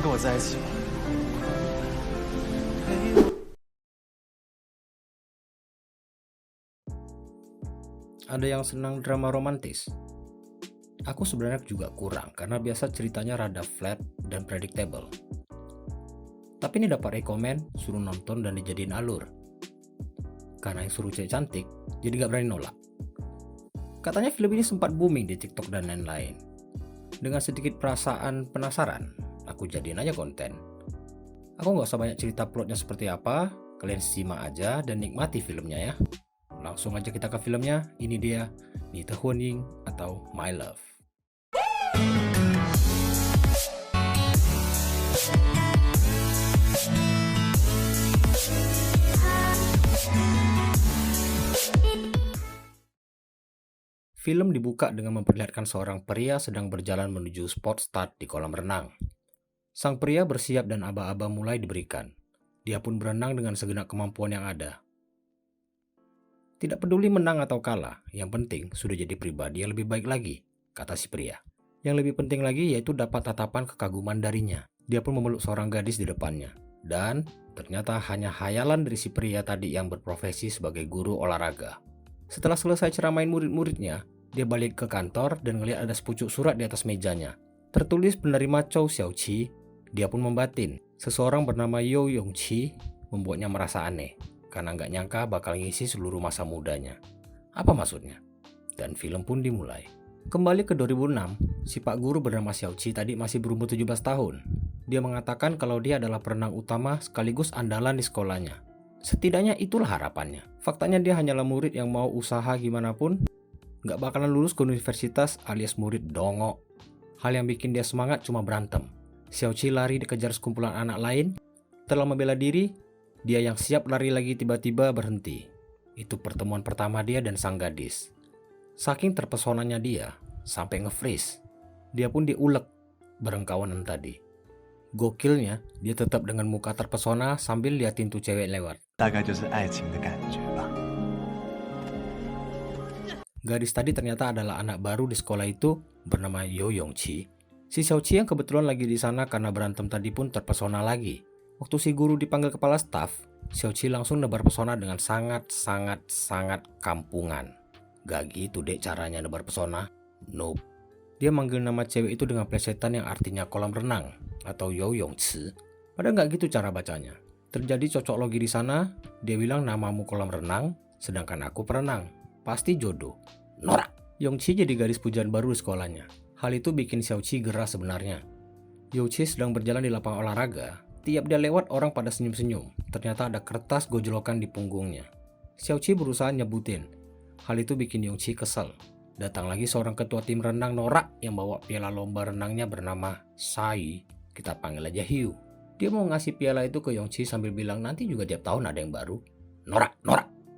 跟我在一起吗？ Ada yang senang drama romantis? Aku sebenarnya juga kurang karena biasa ceritanya rada flat dan predictable. Tapi ini dapat rekomen, suruh nonton dan dijadiin alur. Karena yang suruh cewek cantik, jadi gak berani nolak. Katanya film ini sempat booming di TikTok dan lain-lain. Dengan sedikit perasaan penasaran, aku jadiin aja konten. Aku gak usah banyak cerita plotnya seperti apa, kalian simak aja dan nikmati filmnya ya. Langsung aja kita ke filmnya, ini dia Ni Te Huan Ying atau My Love. Film dibuka dengan memperlihatkan seorang pria sedang berjalan menuju spot start di kolam renang. Sang pria bersiap dan aba-aba mulai diberikan. Dia pun berenang dengan segenap kemampuan yang ada. Tidak peduli menang atau kalah, yang penting sudah jadi pribadi yang lebih baik lagi, kata si pria. Yang lebih penting lagi yaitu dapat tatapan kekaguman darinya. Dia pun memeluk seorang gadis di depannya. Dan ternyata hanya hayalan dari si pria tadi yang berprofesi sebagai guru olahraga. Setelah selesai ceramain murid-muridnya, dia balik ke kantor dan ngelihat ada sepucuk surat di atas mejanya. Tertulis penerima Chou Xiaoqi. Dia pun membatin. Seseorang bernama You Yongqi membuatnya merasa aneh. Karena nggak nyangka bakal ngisi seluruh masa mudanya. Apa maksudnya? Dan film pun dimulai. Kembali ke 2006, si Pak Guru bernama Xiaoqi tadi masih berumur 17 tahun. Dia mengatakan kalau dia adalah perenang utama sekaligus andalan di sekolahnya. Setidaknya itulah harapannya. Faktanya dia hanyalah murid yang mau usaha gimana pun, nggak bakalan lulus ke universitas alias murid dongok. Hal yang bikin dia semangat cuma berantem. Xiaoqi lari dikejar sekumpulan anak lain. Setelah membela diri, dia yang siap lari lagi tiba-tiba berhenti. Itu pertemuan pertama dia dan sang gadis. Saking terpesonanya dia, sampai nge-freeze. Dia pun diulek bareng kawanan tadi. Gokilnya, dia tetap dengan muka terpesona sambil liatin tuh cewek lewat. 大概就是爱情的感觉吧。 Gadis tadi ternyata adalah anak baru di sekolah itu bernama You Yongqi. Si Xiaoqi yang kebetulan lagi di sana karena berantem tadi pun terpesona lagi. Waktu si guru dipanggil kepala staf, Xiaoqi langsung nebar pesona dengan sangat kampungan. Gak gitu dek caranya nebar pesona. Nope. Dia manggil nama cewek itu dengan plesetan yang artinya kolam renang atau You Yongqi. Padahal gak gitu cara bacanya. Terjadi cocok logi di sana. Dia bilang namamu kolam renang, sedangkan aku perenang. Pasti jodoh. Norak. Yongqi jadi gadis pujian baru di sekolahnya. Hal itu bikin Xiaoqi gerah sebenarnya. Yongqi sedang berjalan di lapangan olahraga. Tiap dia lewat orang pada senyum-senyum. Ternyata ada kertas gojlokan di punggungnya. Xiaoqi berusaha nyebutin. Hal itu bikin Yongqi kesel. Datang lagi seorang ketua tim renang norak yang bawa piala lomba renangnya bernama Sai. Kita panggil aja Hiu. Dia mau ngasih piala itu ke Yongqi sambil bilang nanti juga tiap tahun ada yang baru. Norak.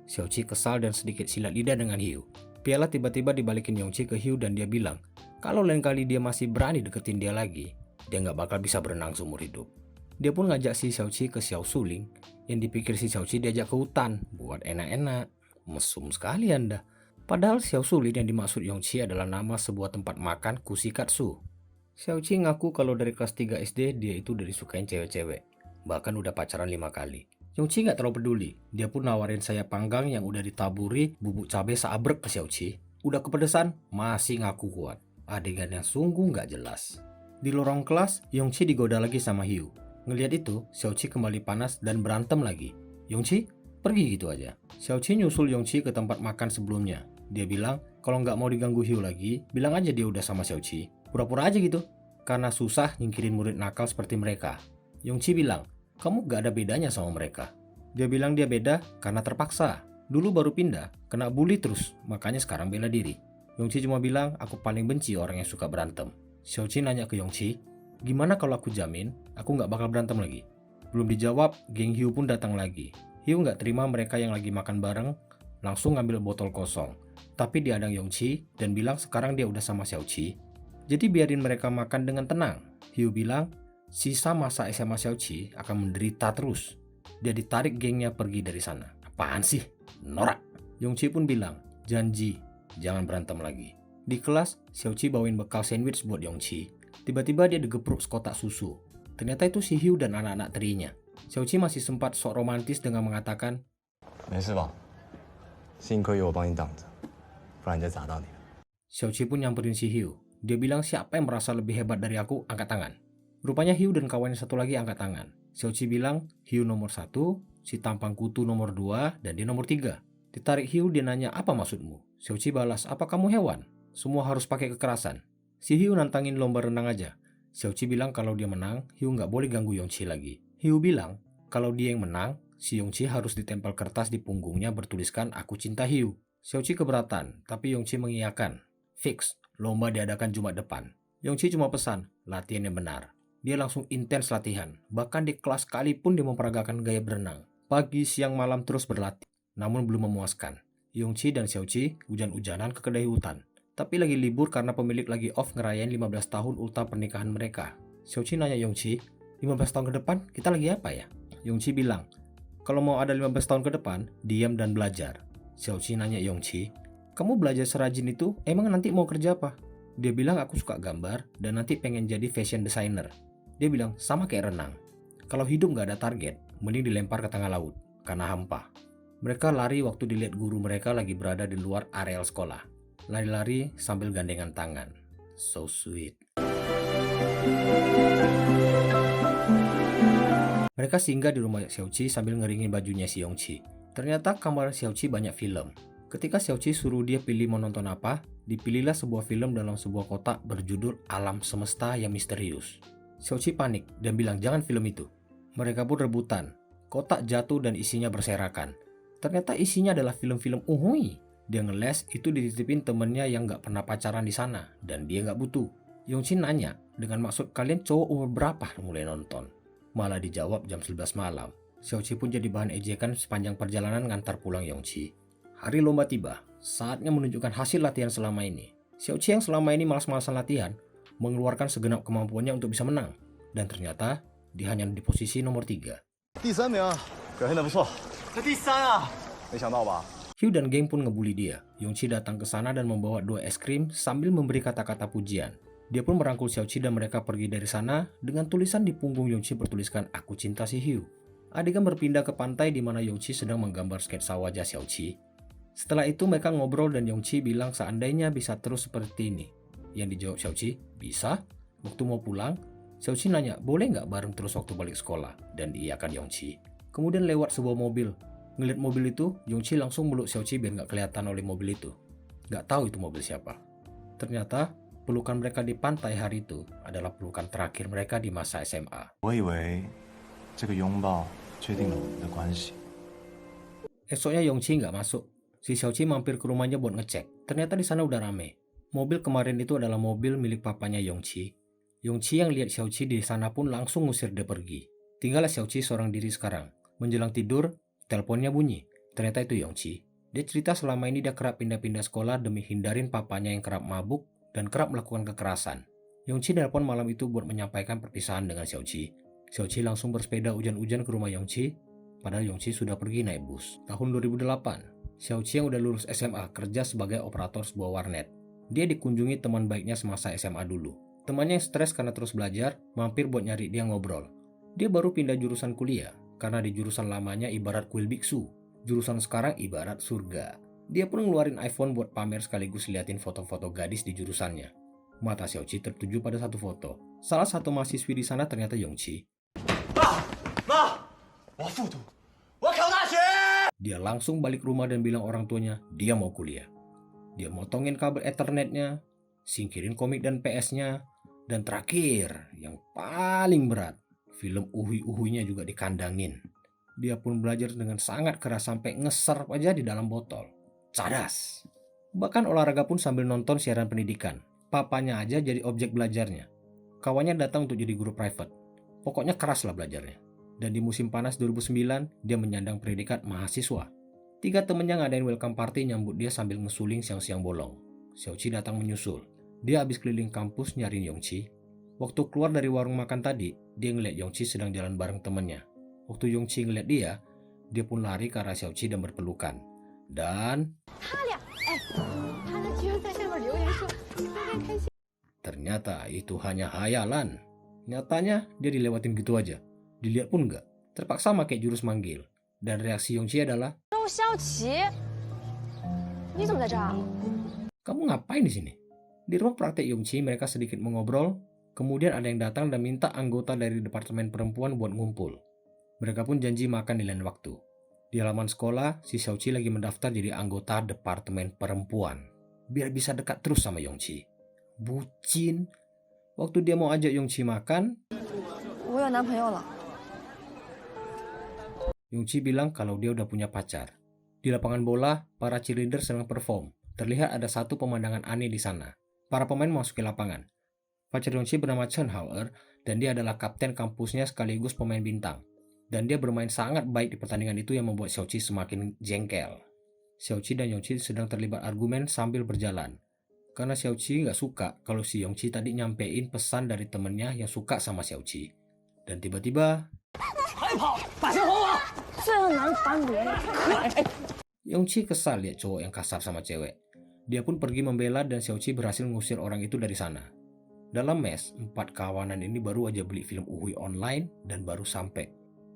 Xiaoqi kesal dan sedikit silat lidah dengan Hiu. Piala tiba-tiba dibalikin Yongqi ke Hiu dan dia bilang, kalau lain kali dia masih berani deketin dia lagi, dia nggak bakal bisa berenang seumur hidup. Dia pun ngajak si Xiaoqi ke Xiao Suling, yang dipikir si Xiaoqi diajak ke hutan buat enak-enak. Mesum sekali anda. Padahal Xiao Suling yang dimaksud Yongqi adalah nama sebuah tempat makan kushikatsu. Xiaoqi ngaku kalau dari kelas 3 SD dia itu dari sukain cewek-cewek. Bahkan udah pacaran 5 kali. Yongqi gak terlalu peduli. Dia pun nawarin sayap panggang yang udah ditaburi bubuk cabai seabrek ke Xiaoqi. Udah kepedesan, masih ngaku kuat. Adegan yang sungguh gak jelas. Di lorong kelas, Yongqi digoda lagi sama Hiu. Ngelihat itu, Xiaoqi kembali panas dan berantem lagi. Yongqi, pergi gitu aja. Xiaoqi nyusul Yongqi ke tempat makan sebelumnya. Dia bilang, kalau nggak mau diganggu Hiu lagi, bilang aja dia udah sama Xiaoqi. Pura-pura aja gitu. Karena susah nyingkirin murid nakal seperti mereka. Yongqi bilang, kamu gak ada bedanya sama mereka. Dia bilang dia beda karena terpaksa. Dulu baru pindah, kena bully terus, makanya sekarang bela diri. Yongqi cuma bilang, aku paling benci orang yang suka berantem. Xiaoqi nanya ke Yongqi, gimana kalau aku jamin, aku gak bakal berantem lagi? Belum dijawab, geng Hiu pun datang lagi. Hiu gak terima mereka yang lagi makan bareng, langsung ngambil botol kosong. Tapi diadang Yongqi dan bilang sekarang dia udah sama Xiaoqi. Jadi biarin mereka makan dengan tenang. Hiu bilang, sisa masa SMA Xiaoqi akan menderita terus. Dia ditarik gengnya pergi dari sana. Apaan sih? Norak. Yongqi pun bilang, janji, jangan berantem lagi. Di kelas, Xiaoqi bawain bekal sandwich buat Yongqi. Tiba-tiba dia digepruk sekotak susu. Ternyata itu si Hugh dan anak-anak terinya. Xiaoqi masih sempat sok romantis dengan mengatakan, 没事吧？幸亏有我帮你挡着，不然就砸到你了。 Xiaoqi pun nyamperin si Hugh. Dia bilang siapa yang merasa lebih hebat dari aku, angkat tangan. Rupanya Hugh dan kawannya satu lagi angkat tangan. Xiaoqi bilang Hugh nomor 1, si tampang kutu nomor 2, dan dia nomor 3. Ditarik Hugh, dia nanya, apa maksudmu? Xiaoqi balas, apa kamu hewan? Semua harus pakai kekerasan. Si Hugh nantangin lomba renang aja. Xiaoqi bilang kalau dia menang, Hugh nggak boleh ganggu Yongqi lagi. Hugh bilang kalau dia yang menang, si Yongqi harus ditempel kertas di punggungnya bertuliskan aku cinta Hugh. Xiaoqi keberatan, tapi Yongqi mengiyakan. Fix, lomba diadakan Jumat depan. Yongqi cuma pesan, latihan yang benar. Dia langsung intens latihan. Bahkan di kelas sekalipun dia memperagakan gaya berenang. Pagi, siang, malam terus berlatih. Namun belum memuaskan. Yongqi dan Xiaoqi hujan-hujanan ke kedai hutan. Tapi lagi libur karena pemilik lagi off ngerayain 15 tahun ultah pernikahan mereka. Xiaoqi nanya Yongqi, 15 tahun ke depan kita lagi apa ya? Yongqi bilang, kalau mau ada 15 tahun ke depan, diam dan belajar. Xiaoqi nanya Yongqi, kamu belajar serajin itu, emang nanti mau kerja apa? Dia bilang aku suka gambar dan nanti pengen jadi fashion designer. Dia bilang sama kayak renang. Kalau hidup gak ada target, mending dilempar ke tengah laut, karena hampa. Mereka lari waktu dilihat guru mereka lagi berada di luar areal sekolah. Lari-lari sambil gandengan tangan. So sweet. Mereka singgah di rumah Xiaoqi sambil ngeringin bajunya si Yongqi. Ternyata kamar Xiaoqi banyak film. Ketika Xiaoqi suruh dia pilih mau nonton apa, dipilihlah sebuah film dalam sebuah kotak berjudul Alam Semesta yang Misterius. Xiaoqi panik dan bilang jangan film itu. Mereka pun rebutan. Kotak jatuh dan isinya berserakan. Ternyata isinya adalah film-film uhui. Dia ngeles itu dititipin temennya yang gak pernah pacaran di sana dan dia gak butuh. Yongqi nanya, dengan maksud kalian cowok umur berapa mulai nonton? Malah dijawab jam 11 malam. Xiaoqi pun jadi bahan ejekan sepanjang perjalanan ngantar pulang Yongqi. Hari lomba tiba, saatnya menunjukkan hasil latihan selama ini. Xiaoqi yang selama ini malas-malasan latihan, mengeluarkan segenap kemampuannya untuk bisa menang. Dan ternyata, dia hanya di posisi nomor 3. 第3名，表现得不错。才第3啊，没想到吧？ Hugh dan geng pun ngebully dia. Yongqi datang ke sana dan membawa 2 es krim sambil memberi kata-kata pujian. Dia pun merangkul Xiaoqi dan mereka pergi dari sana dengan tulisan di punggung Yongqi bertuliskan aku cinta si Hugh. Adegan berpindah ke pantai di mana Yongqi sedang menggambar sketsa wajah Xiaoqi. Setelah itu mereka ngobrol dan Yongqi bilang seandainya bisa terus seperti ini. Yang dijawab Xiaoqi, bisa. Waktu mau pulang, Xiaoqi nanya boleh nggak bareng terus waktu balik sekolah dan diiyakan Yongqi. Kemudian lewat sebuah mobil. Ngeliat mobil itu, Yongqi langsung meluk Xiaoqi biar nggak kelihatan oleh mobil itu. Nggak tahu itu mobil siapa. Ternyata pelukan mereka di pantai hari itu adalah pelukan terakhir mereka di masa SMA. 我以为这个拥抱决定了我们的关系。 Esoknya Yongqi nggak masuk. Si Xiaoqi mampir ke rumahnya buat ngecek. Ternyata di sana udah rame. Mobil kemarin itu adalah mobil milik papanya Yongqi. Yongqi yang lihat Xiaoqi di sana pun langsung ngusir dia pergi. Tinggallah Xiaoqi seorang diri sekarang. Menjelang tidur, teleponnya bunyi. Ternyata itu Yongqi. Dia cerita selama ini dia kerap pindah-pindah sekolah demi hindarin papanya yang kerap mabuk dan kerap melakukan kekerasan. Yongqi telepon malam itu buat menyampaikan perpisahan dengan Xiaoqi. Xiaoqi langsung bersepeda hujan-hujan ke rumah Yongqi, padahal Yongqi sudah pergi naik bus. Tahun 2008, Xiaoqi yang udah lulus SMA kerja sebagai operator sebuah warnet. Dia dikunjungi teman baiknya semasa SMA dulu. Temannya yang stres karena terus belajar, mampir buat nyari dia ngobrol. Dia baru pindah jurusan kuliah, karena di jurusan lamanya ibarat kuil biksu. Jurusan sekarang ibarat surga. Dia pun ngeluarin iPhone buat pamer sekaligus liatin foto-foto gadis di jurusannya. Mata Xiaoqi tertuju pada satu foto. Salah satu mahasiswi di sana ternyata Yongqi. Dia langsung balik rumah dan bilang orang tuanya dia mau kuliah. Dia motongin kabel ethernetnya, singkirin komik dan PS-nya, dan terakhir yang paling berat, film uhui-uhuinya juga dikandangin. Dia pun belajar dengan sangat keras sampai ngeser aja di dalam botol. Cadas. Bahkan olahraga pun sambil nonton siaran pendidikan. Papanya aja jadi objek belajarnya. Kawannya datang untuk jadi guru private. Pokoknya keras lah belajarnya. Dan di musim panas 2009, dia menyandang predikat mahasiswa. 3 temennya ngadain welcome party nyambut dia sambil ngesuling siang-siang bolong. Xiaoqi datang menyusul. Dia habis keliling kampus nyariin Yongqi. Waktu keluar dari warung makan tadi, dia ngeliat Yongqi sedang jalan bareng temennya. Waktu Yongqi ngeliat dia pun lari ke arah Xiaoqi dan berpelukan. Dan ternyata itu hanya hayalan. Nyatanya dia dilewatin gitu aja. Dilihat pun enggak. Terpaksa pakai jurus manggil. Dan reaksi Yongqi adalah, 萧琪，你怎么在这儿啊？ kamu ngapain di sini? Di ruang praktek Yongqi mereka sedikit mengobrol. Kemudian ada yang datang dan minta anggota dari departemen perempuan buat ngumpul. Mereka pun janji makan di lain waktu. Di halaman sekolah, si Xiaoqi lagi mendaftar jadi anggota departemen perempuan. Biar bisa dekat terus sama Yongqi. Bucin. Waktu dia mau ajak Yongqi makan, 我有男朋友了。 Yongqi bilang kalau dia udah punya pacar. Di lapangan bola, para cheerleader sedang perform. Terlihat ada satu pemandangan aneh di sana. Para pemain memasuki lapangan. Pacar Yongqi bernama Chen Hao-er dan dia adalah kapten kampusnya sekaligus pemain bintang. Dan dia bermain sangat baik di pertandingan itu yang membuat Xiaoqi semakin jengkel. Xiaoqi dan Yongqi sedang terlibat argumen sambil berjalan. Karena Xiaoqi nggak suka kalau si Yongqi tadi nyampein pesan dari temennya yang suka sama Xiaoqi. Dan tiba-tiba 最后男把女人 Yongqi kesal lihat cowok yang kasar sama cewek. Dia pun pergi membela dan Xiaoqi berhasil ngusir orang itu dari sana. Dalam mes, 4 kawanan ini baru aja beli film Uhui online dan baru sampai.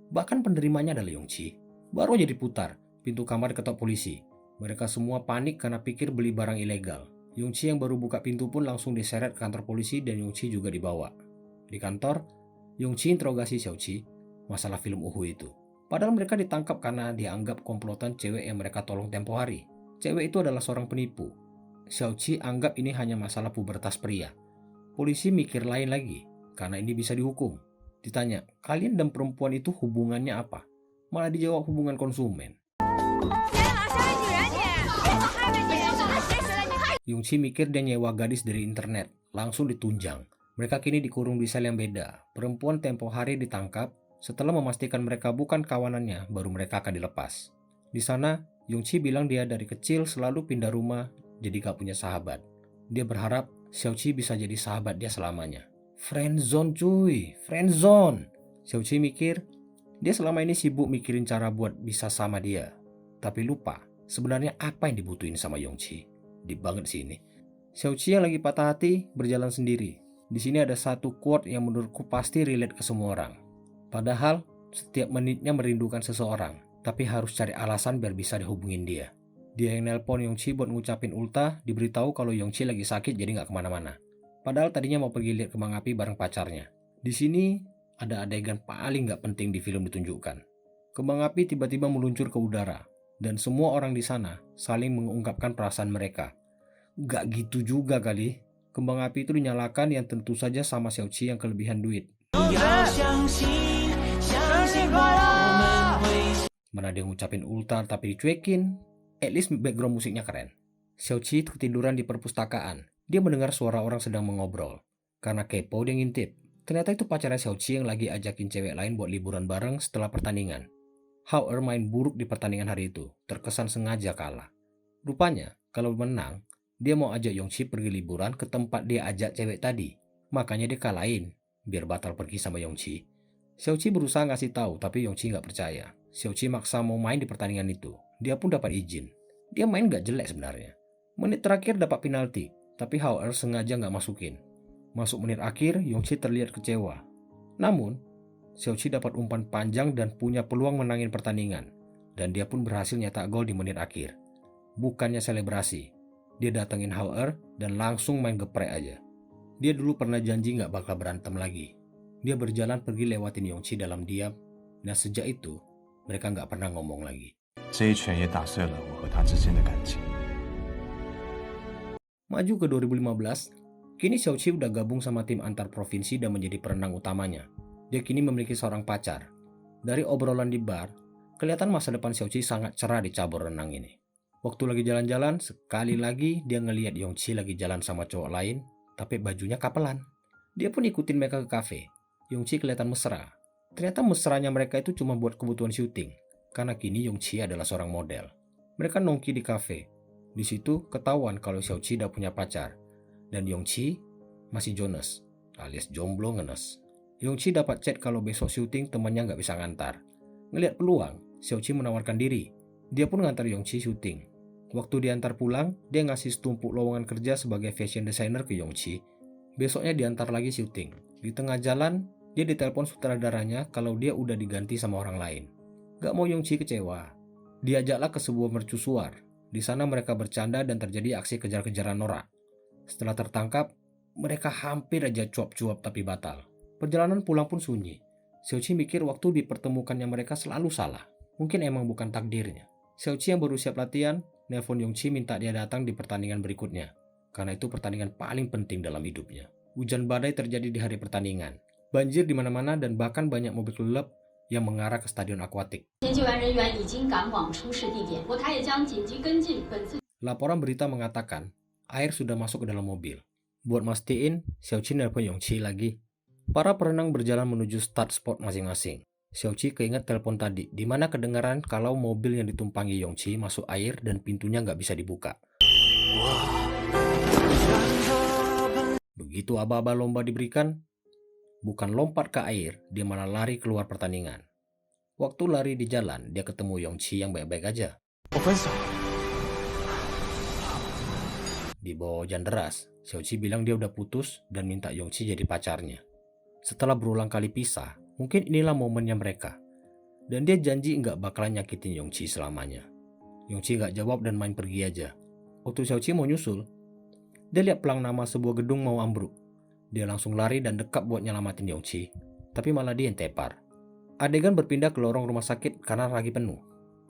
Bahkan penerimanya adalah Yongqi. Baru aja diputar, pintu kamar diketok polisi. Mereka semua panik karena pikir beli barang ilegal. Yongqi yang baru buka pintu pun langsung diseret ke kantor polisi dan Yongqi juga dibawa. Di kantor, Yongqi interogasi Xiaoqi masalah film Uhui itu. Padahal mereka ditangkap karena dianggap komplotan cewek yang mereka tolong tempo hari. Cewek itu adalah seorang penipu. Xiaoqi anggap ini hanya masalah pubertas pria. Polisi mikir lain lagi, karena ini bisa dihukum. Ditanya, kalian dan perempuan itu hubungannya apa? Malah dijawab hubungan konsumen. Yongqi mikir dia nyewa gadis dari internet, langsung ditunjang. Mereka kini dikurung di sel yang beda. Perempuan tempo hari ditangkap. Setelah memastikan mereka bukan kawanannya, baru mereka akan dilepas. Di sana, Yongqi bilang dia dari kecil selalu pindah rumah, jadi gak punya sahabat. Dia berharap Xiaoqi bisa jadi sahabat dia selamanya. Friendzone cuy, friendzone. Xiaoqi mikir, dia selama ini sibuk mikirin cara buat bisa sama dia. Tapi lupa, sebenarnya apa yang dibutuhin sama Yongqi. Deep banget sih ini. Xiaoqi yang lagi patah hati, berjalan sendiri. Di sini ada satu quote yang menurutku pasti relate ke semua orang. Padahal, setiap menitnya merindukan seseorang, tapi harus cari alasan biar bisa dihubungin dia. Dia yang nelpon Yongqi buat ngucapin ultah, diberitahu kalau Yongqi lagi sakit jadi gak kemana-mana. Padahal tadinya mau pergi lihat kembang api bareng pacarnya. Di sini, ada adegan paling gak penting di film ditunjukkan. Kembang api tiba-tiba meluncur ke udara, dan semua orang di sana saling mengungkapkan perasaan mereka. Gak gitu juga kali. Kembang api itu dinyalakan yang tentu saja sama Xiaoqi yang kelebihan duit. Mana dia ngucapin ultar tapi dicuekin. At least background musiknya keren. Xiaoqi ketiduran di perpustakaan. Dia mendengar suara orang sedang mengobrol. Karena kepo dia ngintip. Ternyata itu pacarnya Xiaoqi yang lagi ajakin cewek lain buat liburan bareng setelah pertandingan. Hao-er main buruk di pertandingan hari itu. Terkesan sengaja kalah. Rupanya kalau menang, dia mau ajak Yongqi pergi liburan ke tempat dia ajak cewek tadi. Makanya dia kalahin biar batal pergi sama Yongqi. Xiaoqi berusaha ngasih tahu, tapi Yongqi nggak percaya. Xiaoqi maksa mau main di pertandingan itu. Dia pun dapat izin. Dia main nggak jelek sebenarnya. Menit terakhir dapat penalti, tapi Hao-er sengaja nggak masukin. Masuk menit akhir, Yongqi terlihat kecewa. Namun, Xiaoqi dapat umpan panjang dan punya peluang menangin pertandingan. Dan dia pun berhasil nyetak gol di menit akhir. Bukannya selebrasi, dia datengin Hao-er dan langsung main geprek aja. Dia dulu pernah janji nggak bakal berantem lagi. Dia berjalan pergi lewatin Yongqi dalam diam, dan sejak itu mereka nggak pernah ngomong lagi. 这一拳也打碎了我和他之间的感情。 Maju ke 2015, kini Xiaoqi udah gabung sama tim antar provinsi dan menjadi perenang utamanya. Dia kini memiliki seorang pacar. Dari obrolan di bar, kelihatan masa depan Xiaoqi sangat cerah di cabur renang ini. Waktu lagi jalan-jalan, sekali lagi dia ngelihat Yongqi lagi jalan sama cowok lain, tapi bajunya kapelan. Dia pun ikutin mereka ke kafe. Yongqi kelihatan mesra. Ternyata mesranya mereka itu cuma buat kebutuhan syuting, karena kini Yongqi adalah seorang model. Mereka nongki di kafe. Di situ ketahuan kalau Xiaoqi udah punya pacar, dan Yongqi masih Jonas, alias jomblo ngenes. Yongqi dapat chat kalau besok syuting temannya nggak bisa ngantar. Ngelihat peluang, Xiaoqi menawarkan diri. Dia pun ngantar Yongqi syuting. Waktu diantar pulang, dia ngasih setumpuk lowongan kerja sebagai fashion designer ke Yongqi. Besoknya diantar lagi syuting. Di tengah jalan, dia ditelepon sutradaranya kalau dia udah diganti sama orang lain. Gak mau Yongchi kecewa. Diajaklah ke sebuah mercusuar. Di sana mereka bercanda dan terjadi aksi kejar-kejaran norak. Setelah tertangkap, mereka hampir aja cuap-cuap tapi batal. Perjalanan pulang pun sunyi. Xiaoqi mikir waktu dipertemukannya mereka selalu salah. Mungkin emang bukan takdirnya. Xiaoqi yang baru siap latihan, nelpon Yongchi minta dia datang di pertandingan berikutnya. Karena itu pertandingan paling penting dalam hidupnya. Hujan badai terjadi di hari pertandingan. Banjir di mana-mana dan bahkan banyak mobil klub yang mengarah ke stadion akuatik. Laporan berita mengatakan air sudah masuk ke dalam mobil. Buat mastiin, Xiaoqi nelpon Yongchi lagi. Para perenang berjalan menuju start spot masing-masing. Xiaoqi keinget telepon tadi, di mana kedengaran kalau mobil yang ditumpangi Yongchi masuk air dan pintunya nggak bisa dibuka. Begitu aba-aba lomba diberikan, bukan lompat ke air, dia malah lari keluar pertandingan. Waktu lari di jalan, dia ketemu Yongchi yang baik-baik aja. Di bawah hujan deras, Xiaoqi bilang dia udah putus dan minta Yongchi jadi pacarnya. Setelah berulang kali pisah, mungkin inilah momennya mereka. Dan dia janji nggak bakalan nyakitin Yongchi selamanya. Yongchi nggak jawab dan main pergi aja. Waktu Xiaoqi mau nyusul, dia lihat pelang nama sebuah gedung mau ambruk. Dia langsung lari dan dekat buat nyelamatin Yongchi, tapi malah dia yang tepar. Adegan berpindah ke lorong rumah sakit karena lagi penuh.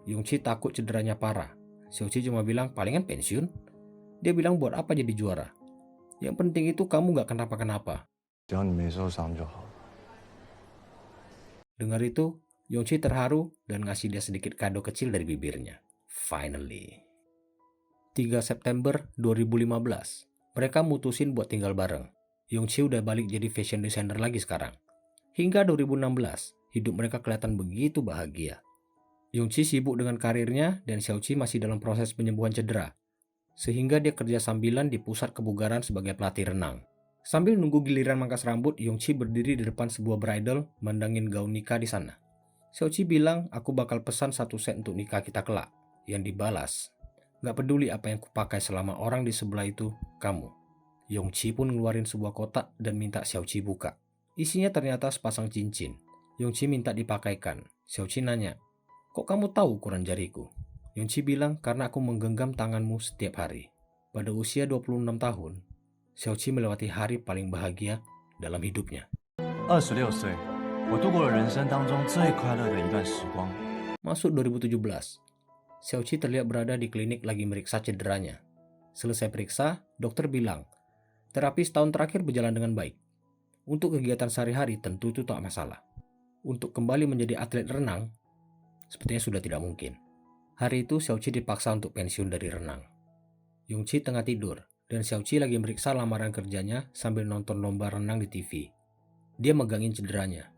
Yongchi takut cederanya parah. Xiaoqi cuma bilang palingan pensiun. Dia bilang buat apa jadi juara? Yang penting itu kamu gak kenapa-kenapa. 只要你没受伤就好。 Dengar itu, Yongchi terharu dan ngasih dia sedikit kado kecil dari bibirnya. Finally. 3 September 2015. Mereka mutusin buat tinggal bareng. Yongchi udah balik jadi fashion designer lagi sekarang. Hingga 2016, hidup mereka kelihatan begitu bahagia. Yongchi sibuk dengan karirnya dan Xiaoqi masih dalam proses penyembuhan cedera. Sehingga dia kerja sambilan di pusat kebugaran sebagai pelatih renang. Sambil nunggu giliran mangkas rambut, Yongchi berdiri di depan sebuah bridal mandangin gaun nikah di sana. Xiaoqi bilang, aku bakal pesan 1 set untuk nikah kita kelak. Yang dibalas, gak peduli apa yang kupakai selama orang di sebelah itu, kamu. Yongchi pun ngeluarin sebuah kotak dan minta Xiaoqi buka. Isinya ternyata sepasang cincin. Yongchi minta dipakaikan. Xiaoqi nanya, kok kamu tahu ukuran jariku? Yongchi bilang, karena aku menggenggam tanganmu setiap hari. Pada usia 26 tahun, Xiaoqi melewati hari paling bahagia dalam hidupnya. 26岁，我度过了人生当中最快乐的一段时光。 Masuk 2017, Xiaoqi terlihat berada di klinik lagi meriksa cederanya. Selesai periksa, dokter bilang, terapi setahun terakhir berjalan dengan baik. Untuk kegiatan sehari-hari tentu itu tak masalah. Untuk kembali menjadi atlet renang, sepertinya sudah tidak mungkin. Hari itu Xiaoqi dipaksa untuk pensiun dari renang. Yongchi tengah tidur, dan Xiaoqi lagi meriksa lamaran kerjanya sambil nonton lomba renang di TV. Dia megangin cederanya.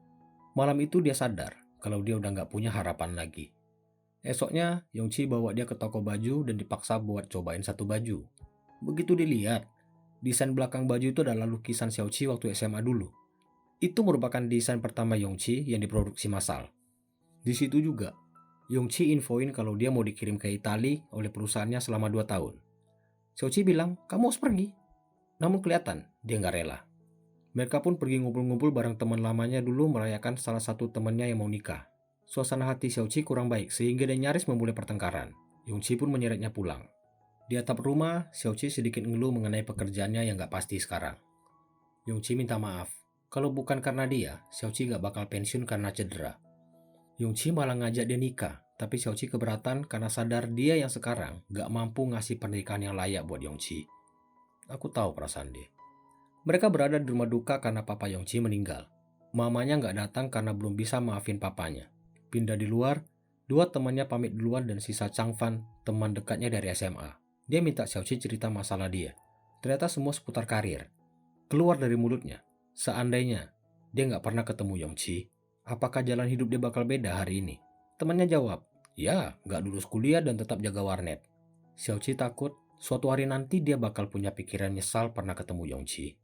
Malam itu dia sadar kalau dia udah gak punya harapan lagi. Esoknya, Yongchi bawa dia ke toko baju dan dipaksa buat cobain satu baju. Begitu dilihat, desain belakang baju itu adalah lukisan Xiaoqi waktu SMA dulu. Itu merupakan desain pertama Yongchi yang diproduksi massal. Di situ juga, Yongchi infoin kalau dia mau dikirim ke Italia oleh perusahaannya selama 2 tahun. Xiaoqi bilang, kamu harus pergi. Namun kelihatan, dia nggak rela. Mereka pun pergi ngumpul-ngumpul bareng teman lamanya dulu merayakan salah satu temannya yang mau nikah. Suasana hati Xiaoqi kurang baik sehingga dia nyaris memulai pertengkaran. Yongchi pun menyeretnya pulang. Di atap rumah, Xiaoqi sedikit ngeluh mengenai pekerjaannya yang nggak pasti sekarang. Yongchi minta maaf. Kalau bukan karena dia, Xiaoqi nggak bakal pensiun karena cedera. Yongchi malah ngajak dia nikah, tapi Xiaoqi keberatan karena sadar dia yang sekarang gak mampu ngasih pernikahan yang layak buat Yongchi. Aku tahu perasaan dia. Mereka berada di rumah duka karena papa Yongchi meninggal. Mamanya gak datang karena belum bisa maafin papanya. Pindah di luar, 2 temannya pamit duluan dan sisa Changfan, teman dekatnya dari SMA. Dia minta Xiaoqi cerita masalah dia. Ternyata semua seputar karir. Keluar dari mulutnya, seandainya dia gak pernah ketemu Yongchi, apakah jalan hidup dia bakal beda hari ini? Temannya jawab, ya, gak lulus kuliah dan tetap jaga warnet. Xiaoqi takut suatu hari nanti dia bakal punya pikiran nyesal pernah ketemu Yongchi.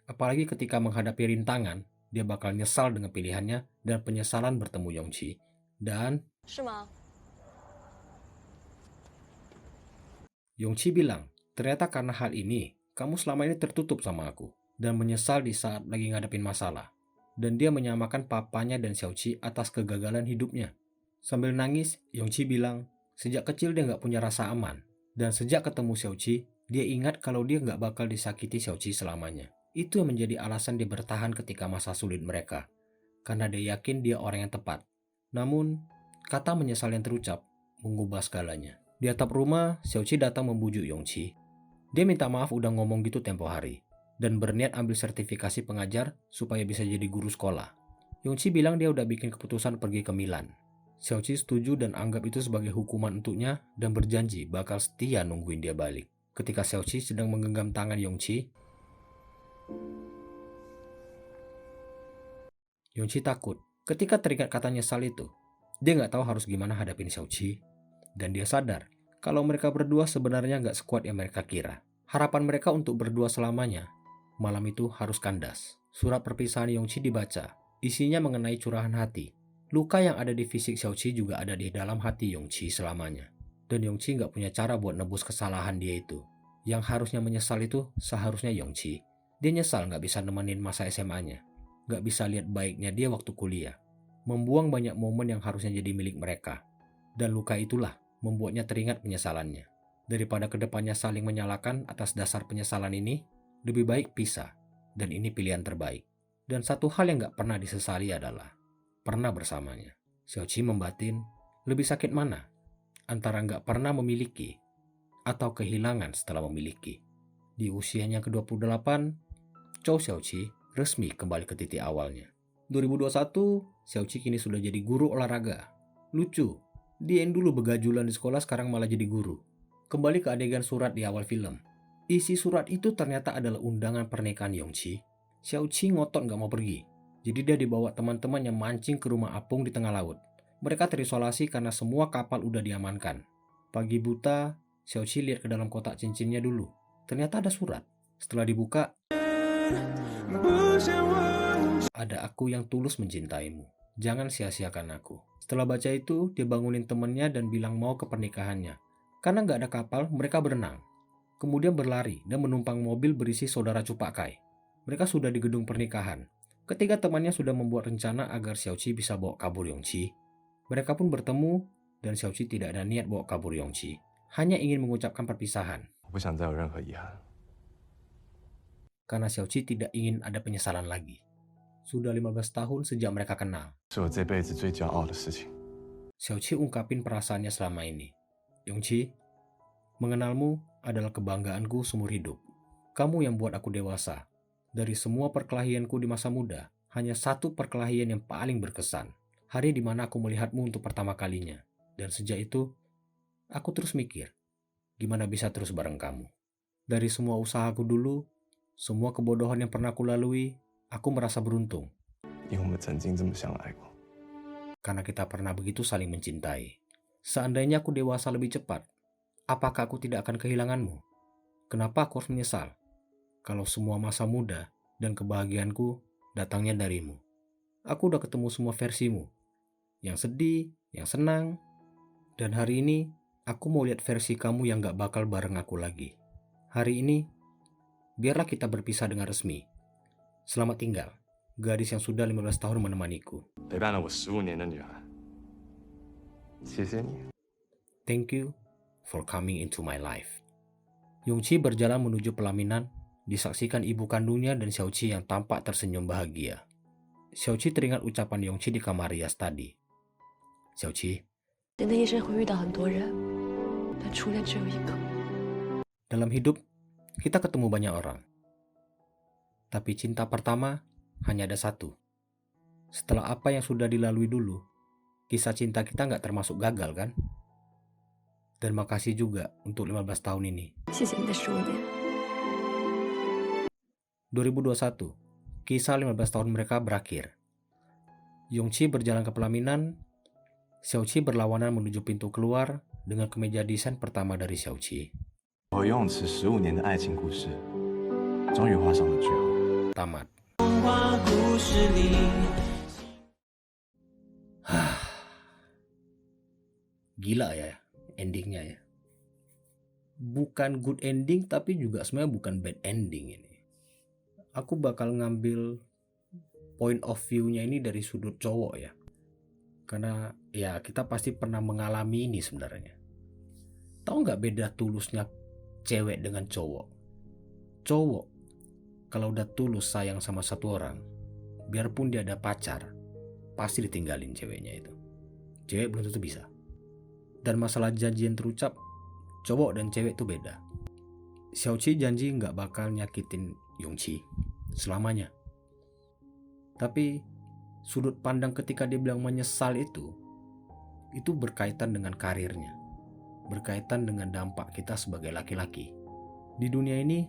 Apalagi ketika menghadapi rintangan, dia bakal nyesal dengan pilihannya dan penyesalan bertemu Yongchi. Dan 是吗？ Yongchi bilang, ternyata karena hal ini, kamu selama ini tertutup sama aku. dan menyesal di saat lagi ngadepin masalah. Dan dia menyamakan papanya dan Xiaoqi atas kegagalan hidupnya. Sambil nangis, Yongqi bilang, sejak kecil dia nggak punya rasa aman. Dan sejak ketemu Xiaoqi, dia ingat kalau dia nggak bakal disakiti Xiaoqi selamanya. Itu yang menjadi alasan dia bertahan ketika masa sulit mereka. Karena dia yakin dia orang yang tepat. Namun, kata menyesal yang terucap mengubah segalanya. Di atap rumah, Xiaoqi datang membujuk Yongqi. Dia minta maaf udah ngomong gitu tempo hari. Dan berniat ambil sertifikasi pengajar supaya bisa jadi guru sekolah. Yongqi bilang dia udah bikin keputusan pergi ke Milan. Xiaoqi setuju dan anggap itu sebagai hukuman untuknya dan berjanji bakal setia nungguin dia balik. Ketika Xiaoqi sedang menggenggam tangan Yongqi, Yongqi takut. Ketika teringat kata nyesal itu, dia nggak tahu harus gimana hadapin Xiaoqi. Dan dia sadar kalau mereka berdua sebenarnya nggak sekuat yang mereka kira. Harapan mereka untuk berdua selamanya malam itu harus kandas. Surat perpisahan Yongqi dibaca. Isinya mengenai curahan hati. Luka yang ada di fisik Xiaoqi juga ada di dalam hati Yongqi selamanya. Dan Yongqi nggak punya cara buat nebus kesalahan dia itu. Yang harusnya menyesal itu seharusnya Yongqi. Dia nyesal nggak bisa nemenin masa SMA-nya. Nggak bisa lihat baiknya dia waktu kuliah. Membuang banyak momen yang harusnya jadi milik mereka. Dan luka itulah membuatnya teringat penyesalannya. Daripada kedepannya saling menyalahkan atas dasar penyesalan ini, lebih baik pisah, dan ini pilihan terbaik. Dan satu hal yang gak pernah disesali adalah pernah bersamanya. Xiaoqi membatin, lebih sakit mana? Antara gak pernah memiliki atau kehilangan setelah memiliki. Di usianya ke-28, Chou Xiaoqi resmi kembali ke titik awalnya. 2021, Xiaoqi kini sudah jadi guru olahraga. Lucu, dia yang dulu begajulan di sekolah sekarang malah jadi guru. Kembali ke adegan surat di awal film. Isi surat itu ternyata adalah undangan pernikahan Yongqi. Xiaoqi ngotot gak mau pergi. Jadi dia dibawa teman-temannya mancing ke rumah apung di tengah laut. Mereka terisolasi karena semua kapal udah diamankan. Pagi buta, Xiaoqi lihat ke dalam kotak cincinnya dulu. Ternyata ada surat. Setelah dibuka, ada aku yang tulus mencintaimu. Jangan sia-siakan aku. Setelah baca itu, dia bangunin temannya dan bilang mau ke pernikahannya. Karena gak ada kapal, mereka berenang. Kemudian berlari dan menumpang mobil berisi saudara Cupakai. Mereka sudah di gedung pernikahan. Ketiga temannya sudah membuat rencana agar Xiaoqi bisa bawa kabur Yongqi. Mereka pun bertemu dan Xiaoqi tidak ada niat bawa kabur Yongqi. Hanya ingin mengucapkan perpisahan. 我不想再有任何遗憾。 Karena Xiaoqi tidak ingin ada penyesalan lagi. Sudah 15 tahun sejak mereka kenal. 是我这辈子最骄傲的事情。 Xiaoqi ungkapin perasaannya selama ini. Yongqi, mengenalmu adalah kebanggaanku seumur hidup. Kamu yang buat aku dewasa. Dari semua perkelahianku di masa muda, hanya satu perkelahian yang paling berkesan. Hari di mana aku melihatmu untuk pertama kalinya. Dan sejak itu, aku terus mikir, gimana bisa terus bareng kamu. Dari semua usahaku dulu, semua kebodohan yang pernah aku lalui, aku merasa beruntung. 因为我们曾经这么相爱过。 Karena kita pernah begitu saling mencintai. Seandainya aku dewasa lebih cepat, apakah aku tidak akan kehilanganmu? Kenapa aku harus menyesal? Kalau semua masa muda dan kebahagiaanku datangnya darimu. Aku udah ketemu semua versimu. Yang sedih, yang senang. Dan hari ini, aku mau lihat versi kamu yang gak bakal bareng aku lagi. Hari ini, biarlah kita berpisah dengan resmi. Selamat tinggal, gadis yang sudah 15 tahun menemaniku. 陪伴了我15年的女孩，谢谢你。 Thank you for coming into my life. Yongqi berjalan menuju pelaminan, disaksikan ibu kandungnya dan Xiaoqi yang tampak tersenyum bahagia. Xiaoqi teringat ucapan Yongqi di kamar rias tadi. Xiaoqi, 人的一生会遇到很多人，但初恋只有一个。 dalam hidup kita ketemu banyak orang. Tapi cinta pertama hanya ada satu. Setelah apa yang sudah dilalui dulu, kisah cinta kita nggak termasuk gagal kan? Dan makasih juga untuk 15 tahun ini. 谢谢你的15年。 2021, kisah 15 tahun mereka berakhir. Yongqi berjalan ke pelaminan, Xiaoqi berlawanan menuju pintu keluar dengan kemeja desain pertama dari Xiaoqi. 我游泳池15年的爱情故事，终于画上了句号。 Tamat. Gila ya endingnya ya. Bukan good ending tapi juga sebenarnya bukan bad ending ini. aku bakal ngambil point of view-nya ini dari sudut cowok ya. Karena ya kita pasti pernah mengalami ini sebenarnya. Tahu nggak beda tulusnya cewek dengan cowok? Cowok kalau udah tulus sayang sama satu orang, biarpun dia ada pacar, pasti ditinggalin ceweknya itu. Cewek belum tentu bisa. Dan masalah janji yang terucap, cowok dan cewek itu beda. Xiaoqi janji nggak bakal nyakitin Yongqi selamanya. Tapi sudut pandang ketika dia bilang menyesal itu berkaitan dengan karirnya, berkaitan dengan dampak kita sebagai laki-laki. Di dunia ini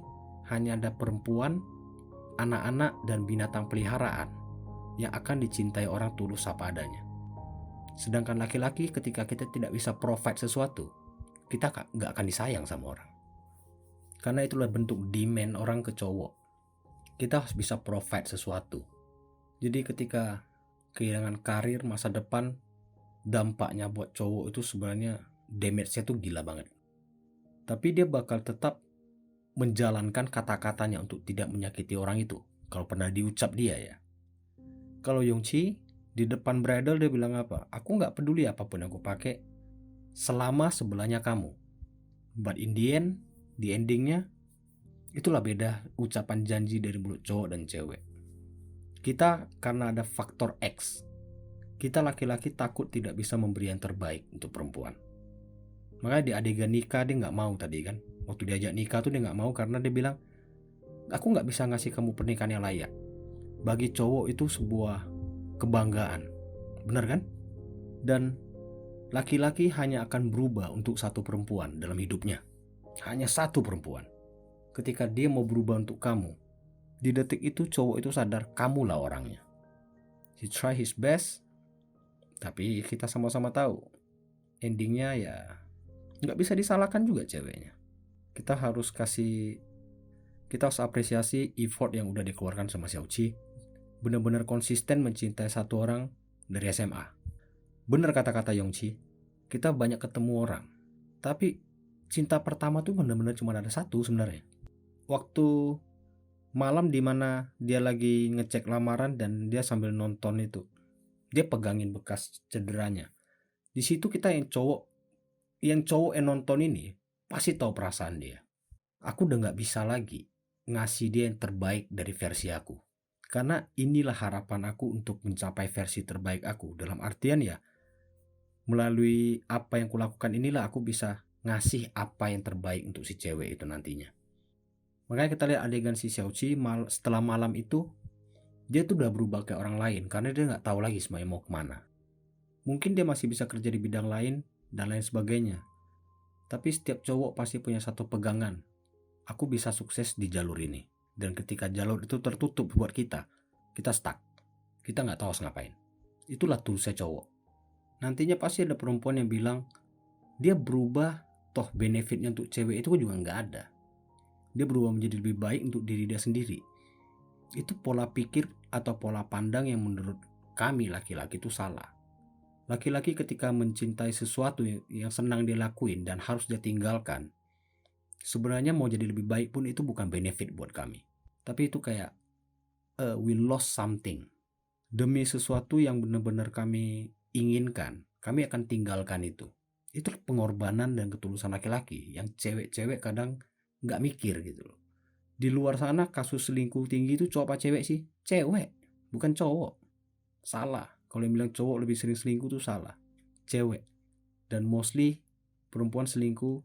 hanya ada perempuan, anak-anak, dan binatang peliharaan yang akan dicintai orang tulus apa adanya. Sedangkan laki-laki ketika kita tidak bisa provide sesuatu, kita nggak akan disayang sama orang. Karena itulah bentuk demand orang ke cowok. Kita harus bisa provide sesuatu. Jadi ketika kehilangan karir, masa depan, dampaknya buat cowok itu sebenarnya damage-nya tuh gila banget. Tapi dia bakal tetap menjalankan kata-katanya untuk tidak menyakiti orang itu. Kalau pernah diucap dia ya. Kalau Yongqi di depan bridal dia bilang apa? Aku nggak peduli apapun yang aku pakai selama sebelahnya kamu. But in the end, di endingnya, itulah beda ucapan janji dari mulut cowok dan cewek. Kita karena ada faktor X, kita laki-laki takut tidak bisa memberi yang terbaik untuk perempuan. Makanya di adegan nikah dia nggak mau tadi kan. Waktu diajak nikah tuh dia nggak mau karena dia bilang, aku nggak bisa ngasih kamu pernikahan yang layak. Bagi cowok itu sebuah kebanggaan, benar kan? Dan laki-laki hanya akan berubah untuk satu perempuan dalam hidupnya. Hanya satu perempuan. Ketika dia mau berubah untuk kamu, di detik itu cowok itu sadar kamulah orangnya. He try his best, tapi kita sama-sama tahu endingnya ya nggak bisa disalahkan juga ceweknya. Kita harus apresiasi effort yang udah dikeluarkan sama Xiaoqi. Benar-benar konsisten mencintai satu orang dari SMA. Benar kata-kata Yongqi, kita banyak ketemu orang, tapi cinta pertama tuh benar-benar cuma ada satu sebenarnya. Waktu malam dimana dia lagi ngecek lamaran dan dia sambil nonton itu, dia pegangin bekas cederanya. Di situ kita yang cowok yang nonton ini pasti tahu perasaan dia. Aku udah nggak bisa lagi ngasih dia yang terbaik dari versi aku. Karena inilah harapan aku untuk mencapai versi terbaik aku. Dalam artian ya, melalui apa yang kulakukan inilah aku bisa ngasih apa yang terbaik untuk si cewek itu nantinya. Makanya kita lihat adegan si Xiaoqi setelah malam itu, dia tuh udah berubah kayak orang lain. Karena dia gak tahu lagi sebenarnya mau kemana. Mungkin dia masih bisa kerja di bidang lain dan lain sebagainya. Tapi setiap cowok pasti punya satu pegangan. Aku bisa sukses di jalur ini. Dan ketika jalur itu tertutup buat kita stuck. Kita gak tahu harus ngapain. Itulah tulusnya cowok. Nantinya pasti ada perempuan yang bilang, dia berubah, toh benefitnya untuk cewek itu juga gak ada. Dia berubah menjadi lebih baik untuk diri dia sendiri. Itu pola pikir atau pola pandang yang menurut kami laki-laki itu salah. Laki-laki ketika mencintai sesuatu yang senang dia lakuin dan harus dia tinggalkan, sebenarnya mau jadi lebih baik pun itu bukan benefit buat kami. Tapi itu kayak we lost something. Demi sesuatu yang benar-benar kami inginkan, kami akan tinggalkan itu. Itu pengorbanan dan ketulusan laki-laki yang cewek-cewek kadang gak mikir gitu loh. Di luar sana kasus selingkuh tinggi itu cowok apa cewek sih? Cewek, bukan cowok. Salah. Kalau yang bilang cowok lebih sering selingkuh itu salah. Cewek. Dan mostly perempuan selingkuh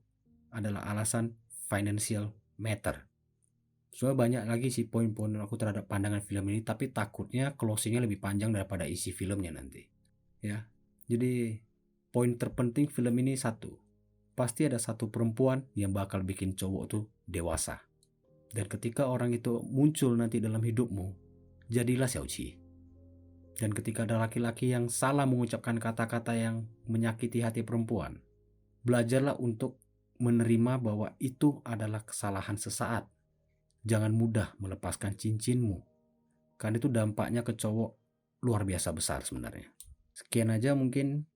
adalah alasan financial matter. Soalnya banyak lagi sih poin-poin aku terhadap pandangan film ini, tapi takutnya closingnya lebih panjang daripada isi filmnya nanti. Ya, jadi poin terpenting film ini satu. Pasti ada satu perempuan yang bakal bikin cowok tuh dewasa. Dan ketika orang itu muncul nanti dalam hidupmu, jadilah Xiaoqi. Dan ketika ada laki-laki yang salah mengucapkan kata-kata yang menyakiti hati perempuan, belajarlah untuk menerima bahwa itu adalah kesalahan sesaat. Jangan mudah melepaskan cincinmu, karena itu dampaknya ke cowok luar biasa besar sebenarnya. Sekian aja mungkin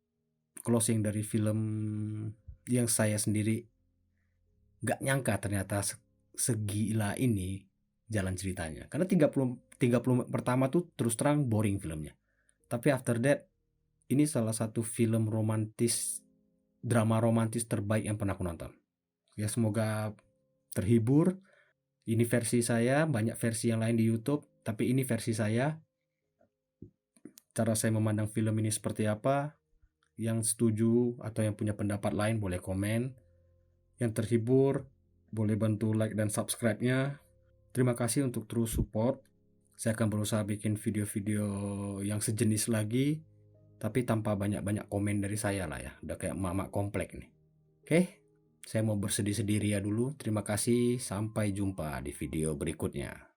closing dari film yang saya sendiri gak nyangka ternyata segila ini jalan ceritanya. Karena 30 pertama tuh terus terang boring filmnya. Tapi after that, ini salah satu film romantis, drama romantis terbaik yang pernah aku nonton. Ya semoga terhibur. Ini versi saya, banyak versi yang lain di YouTube, tapi ini versi saya. Cara saya memandang film ini seperti apa? Yang setuju atau yang punya pendapat lain boleh komen. Yang terhibur boleh bantu like dan subscribe-nya. Terima kasih untuk terus support. Saya akan berusaha bikin video-video yang sejenis lagi, tapi tanpa banyak-banyak komen dari saya lah ya. Udah kayak emak-emak komplek nih. Oke, saya mau bersedih-sedih ya dulu. Terima kasih, sampai jumpa di video berikutnya.